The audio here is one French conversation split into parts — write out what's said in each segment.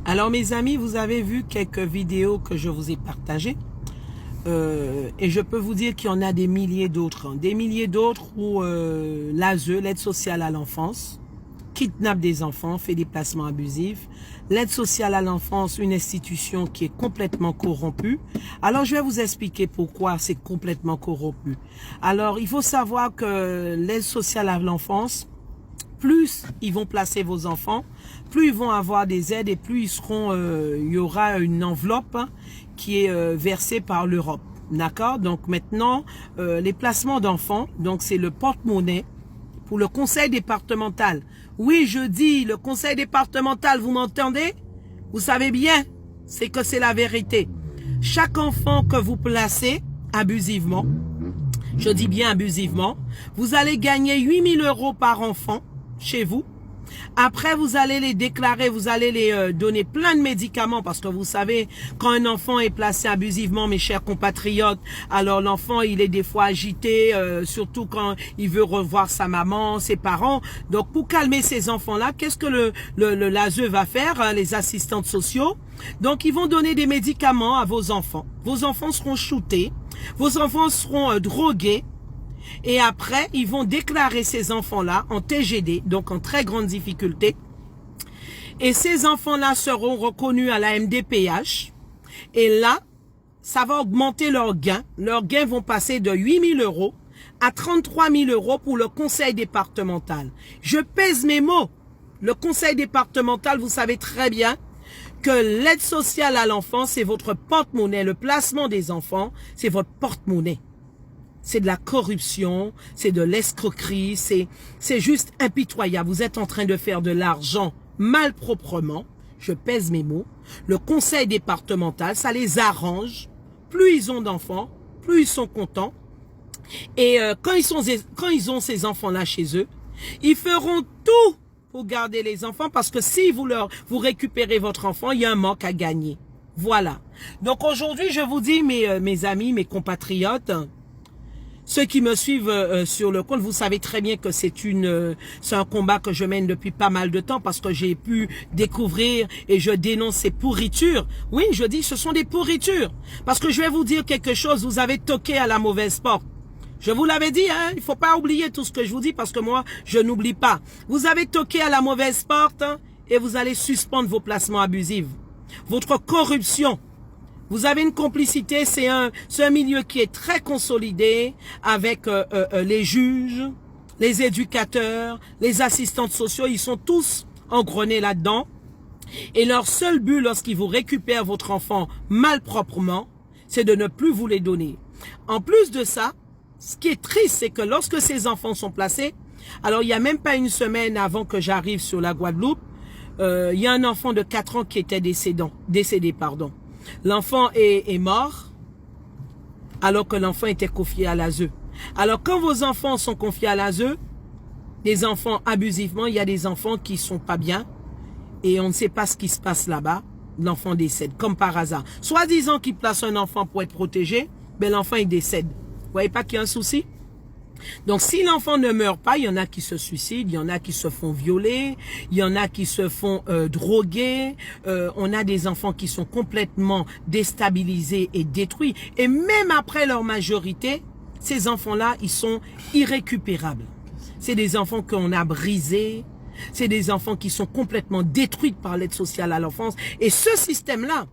Alors mes amis, vous avez vu quelques vidéos que je vous ai partagées et je peux vous dire qu'il y en a des milliers d'autres. Des milliers d'autres où l'ASE, l'aide sociale à l'enfance, kidnappe des enfants, fait des placements abusifs. L'aide sociale à l'enfance, une institution qui est complètement corrompue. Alors je vais vous expliquer pourquoi c'est complètement corrompu. Alors il faut savoir que l'aide sociale à l'enfance, plus ils vont placer vos enfants, plus ils vont avoir des aides et plus ils seront, il y aura une enveloppe qui est versée par l'Europe. D'accord? Donc maintenant, les placements d'enfants, donc c'est le porte-monnaie pour le conseil départemental. Oui, je dis le conseil départemental, vous m'entendez? Vous savez bien, c'est que c'est la vérité. Chaque enfant que vous placez abusivement, je dis bien abusivement, vous allez gagner 8 000 € par enfant chez vous. Après, vous allez les déclarer, vous allez les donner plein de médicaments parce que vous savez, quand un enfant est placé abusivement, mes chers compatriotes, alors l'enfant, il est des fois agité, surtout quand il veut revoir sa maman, ses parents. Donc, pour calmer ces enfants-là, qu'est-ce que l'ASE va faire, hein, les assistantes sociaux? Donc, ils vont donner des médicaments à vos enfants. Vos enfants seront shootés, vos enfants seront drogués. Et après, ils vont déclarer ces enfants-là en TGD, donc en très grande difficulté. Et ces enfants-là seront reconnus à la MDPH. Et là, ça va augmenter leurs gains. Leurs gains vont passer de 8 000 € à 33 000 € pour le conseil départemental. Je pèse mes mots. Le conseil départemental, vous savez très bien que l'aide sociale à l'enfant, c'est votre porte-monnaie. Le placement des enfants, c'est votre porte-monnaie. C'est de la corruption, c'est de l'escroquerie, c'est juste impitoyable. Vous êtes en train de faire de l'argent malproprement. Je pèse mes mots. Le conseil départemental, ça les arrange. Plus ils ont d'enfants, plus ils sont contents. Et quand ils ont ces enfants-là chez eux, ils feront tout pour garder les enfants parce que si vous récupérez votre enfant, il y a un manque à gagner. Voilà. Donc aujourd'hui, je vous dis, mes amis, mes compatriotes, ceux qui me suivent sur le compte, vous savez très bien que c'est un combat que je mène depuis pas mal de temps parce que j'ai pu découvrir et je dénonce ces pourritures. Oui, je dis ce sont des pourritures. Parce que je vais vous dire quelque chose, vous avez toqué à la mauvaise porte. Je vous l'avais dit, hein, il faut pas oublier tout ce que je vous dis parce que moi, je n'oublie pas. Vous avez toqué à la mauvaise porte hein, et vous allez suspendre vos placements abusifs. Votre corruption. Vous avez une complicité, c'est un milieu qui est très consolidé avec les juges, les éducateurs, les assistantes sociaux, ils sont tous engrenés là-dedans. Et leur seul but lorsqu'ils vous récupèrent votre enfant malproprement, c'est de ne plus vous les donner. En plus de ça, ce qui est triste, c'est que lorsque ces enfants sont placés, alors il n'y a même pas une semaine avant que j'arrive sur la Guadeloupe, il y a un enfant de 4 ans qui était décédé. L'enfant est mort alors que l'enfant était confié à l'ASE. Alors quand vos enfants sont confiés à l'ASE, des enfants abusivement, il y a des enfants qui sont pas bien et on ne sait pas ce qui se passe là-bas. L'enfant décède comme par hasard. Soi-disant qu'il place un enfant pour être protégé, mais l'enfant il décède. Vous voyez pas qu'il y a un souci? Donc, si l'enfant ne meurt pas, il y en a qui se suicident, il y en a qui se font violer, il y en a qui se font droguer, on a des enfants qui sont complètement déstabilisés et détruits. Et même après leur majorité, ces enfants-là, ils sont irrécupérables. C'est des enfants qu'on a brisés, c'est des enfants qui sont complètement détruits par l'aide sociale à l'enfance. Et ce système-là,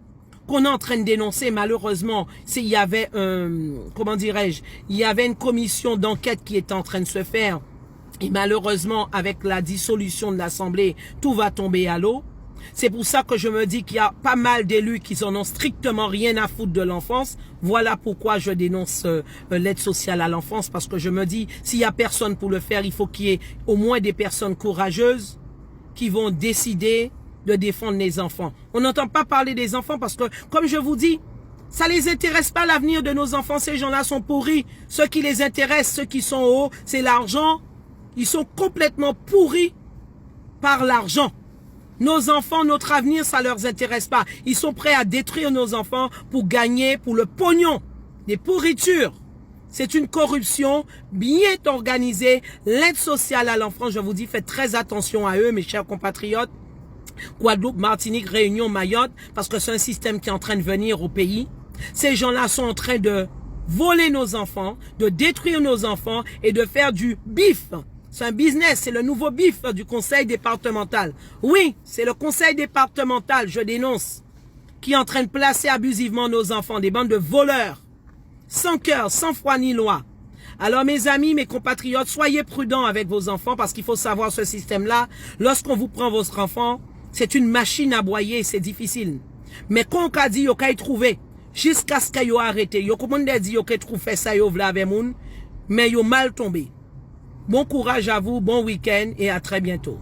qu'on est en train de dénoncer, malheureusement, il y avait il y avait une commission d'enquête qui est en train de se faire. Et malheureusement, avec la dissolution de l'Assemblée, tout va tomber à l'eau. C'est pour ça que je me dis qu'il y a pas mal d'élus qui en ont strictement rien à foutre de l'enfance. Voilà pourquoi je dénonce l'aide sociale à l'enfance, parce que je me dis, s'il y a personne pour le faire, il faut qu'il y ait au moins des personnes courageuses qui vont décider de défendre les enfants. On n'entend pas parler des enfants parce que, comme je vous dis, ça les intéresse pas l'avenir de nos enfants. Ces gens-là sont pourris. Ceux qui les intéressent, ceux qui sont hauts, c'est l'argent. Ils sont complètement pourris par l'argent. Nos enfants, notre avenir, ça leur intéresse pas. Ils sont prêts à détruire nos enfants pour gagner, pour le pognon. Des pourritures. C'est une corruption bien organisée. L'aide sociale à l'enfant, je vous dis, faites très attention à eux, mes chers compatriotes. Guadeloupe, Martinique, Réunion, Mayotte, parce que c'est un système qui est en train de venir au pays. Ces gens-là sont en train de voler nos enfants, de détruire nos enfants et de faire du bif. C'est un business, c'est le nouveau bif du conseil départemental. Oui, c'est le conseil départemental, je dénonce, qui est en train de placer abusivement nos enfants, des bandes de voleurs, sans cœur, sans foi ni loi. Alors mes amis, mes compatriotes, soyez prudents avec vos enfants parce qu'il faut savoir ce système-là. Lorsqu'on vous prend votre enfant, c'est une machine à broyer, c'est difficile. Mais quand on a dit, on a trouvé, jusqu'à ce qu'il a arrêté, on a dit, on a trouvé ça, on a avec moun, mais on mal tombé. Bon courage à vous, bon week-end et à très bientôt.